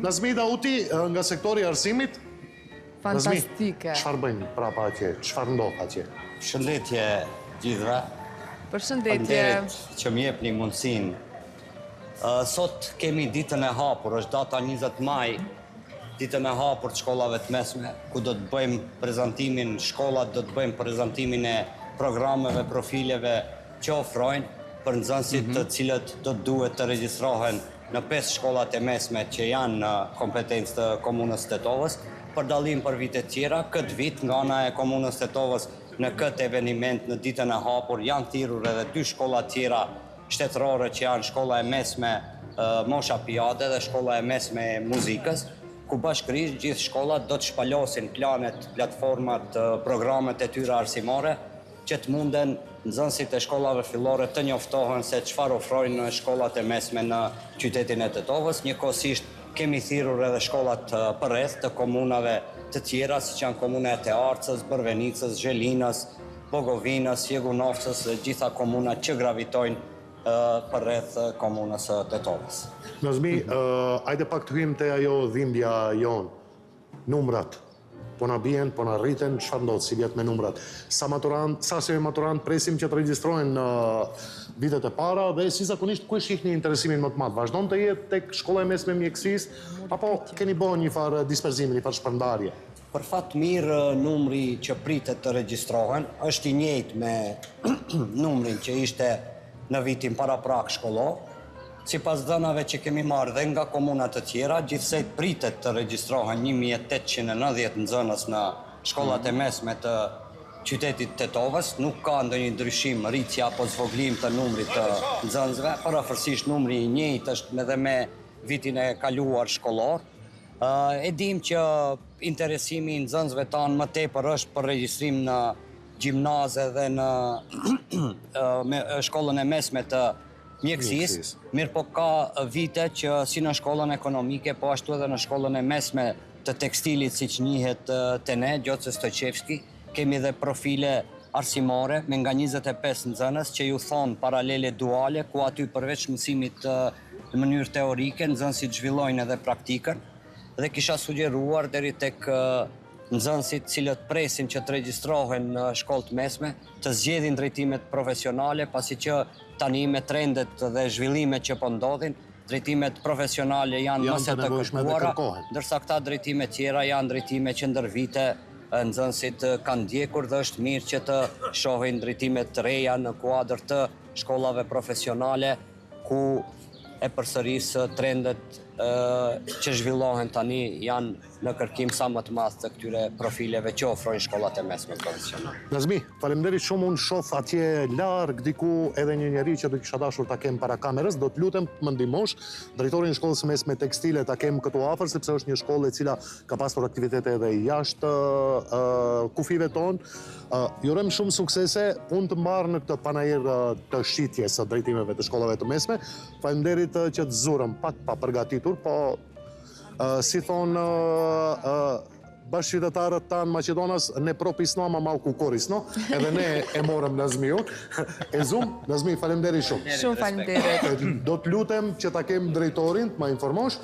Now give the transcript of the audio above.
Nazmi Dauti, nga sektori arsimit. Fantastike. Çfarë bëjnë prapa atje? Çfarë ndodh atje? Shëndetje gjithëve. Përshëndetje. Faleminderit që më jepni mundësinë. Sot kemi ditën e hapur, është data 20 maj, ditën e hapur të shkollave të mesme, ku do të bëjmë prezantimin, shkollat do të bëjmë prezantimin e programeve, profileve që ofrojnë për nxënësit të cilët do të duhet të regjistrohen në 5 shkollat e mesme që janë në kompetencë të komunës Tetovës, për dallim për vitet tjera. Këtë vit nga ana e komunës Tetovës në këtë eveniment në ditën e hapur janë thirrur edhe 2 shkolla tjera shtetërore që janë shkolla e mesme Mosha Pijade dhe shkolla e mesme e muzikës, ku bashkërisht gjithë shkollat do të shpalosin planet, platformat, programet e tyre arsimore që të munden nxënësit e shkollave fillore të njoftohen se çfarë ofrojnë në shkollat e mesme në qytetin e Tetovës. Njëkohësisht kemi thirrur edhe shkollat përreth të komunave të tjera, siç janë komuna e Tearcës, Bërvenicës, Zhelinës, Bogovinës, Jegunovcës dhe gjitha komunat që gravitojnë përreth komunës Tetovës. Nazmi, ajde pak të hyjmë te ajo dhimbja jon. Numrat. Po na bien, po na rriten, çfarë ndodh si vjet me numrat? Sa si maturant presim që të regjistrohen në vitet e para dhe si zakonisht ku e shihni interesimin më të madh? Vazhdon të jetë tek shkolla e mesme mjekësisë apo keni bërë një farë disperzimi, një farë shpërndarje? Për fat mirë, numri që pritet të regjistrohen është i njëjtë me numrin që ishte në vitin paraprak shkollor. Sipas dhënave që kemi marrë dhe nga komunat të tjera, gjithsej pritet të regjistrohen 1890 nxënës në shkollat e mesme të qytetit Tetovës. Nuk ka ndonjë ndryshim, rritje apo zvoglim të numrit të nxënësve. Parafërsisht numri i njëjtë është edhe me vitin e kaluar shkollor. E dim që interesimi i nxënësve tanë më tepër është për regjistrim në gjimnaze dhe në shkollën e mesme të mjekësisë. Mirë po ka vite që si në shkollën ekonomike, po ashtu edhe në shkollën e mesme të tekstilit, siç njihet te ne, Gjoce Stojqevski, kemi dhe profile arsimore me nga 25 nxënës që ju thonë paralele duale, ku aty përveç mësimit në mënyrë teorike, nxënësit zhvillojnë edhe praktikën, dhe kisha sugjeruar deri tek nxënësit cilët presin që të regjistrohen në shkollët mesme, të zgjedhin drejtimet profesionale, pasi që tani me trendet dhe zhvillimet që po ndodhin, drejtimet profesionale janë më se të kërkuara, ndërsa këta drejtime tjera janë drejtime që ndër vite nxënësit kanë ndjekur dhe është mirë që të shohin drejtimet të reja në kuadër të shkollave profesionale, ku e përsëris trendet që zhvillohen tani janë në kërkim sa më të madh të këtyre profileve që ofrojnë shkollat e mesme profesionale. Nazmi, faleminderit shumë, unë shoh atje larg diku edhe një njerëz që do kisha dashur ta kem para kamerës, do të lutem më ndihmosh, drejtorin e shkollës mesme tekstile ta kem këtu afër sepse është një shkollë e cila ka pasur aktivitete edhe jashtë kufive tonë. Jurojmë shumë suksese, unë të mbarë në këtë panajir të shitjes së drejtimeve të shkollave të mesme. Faleminderit që të zurëm pak pa përgatitur, po si thonë bashkëqytetarët tanë Maqedonas, ne propisno ama malku korisno, edhe ne e morëm Nazmiun. E zum, Nazmi, faleminderit shumë. Shumë faleminderit. Do të lutem që ta kem drejtorin, të ma informosh.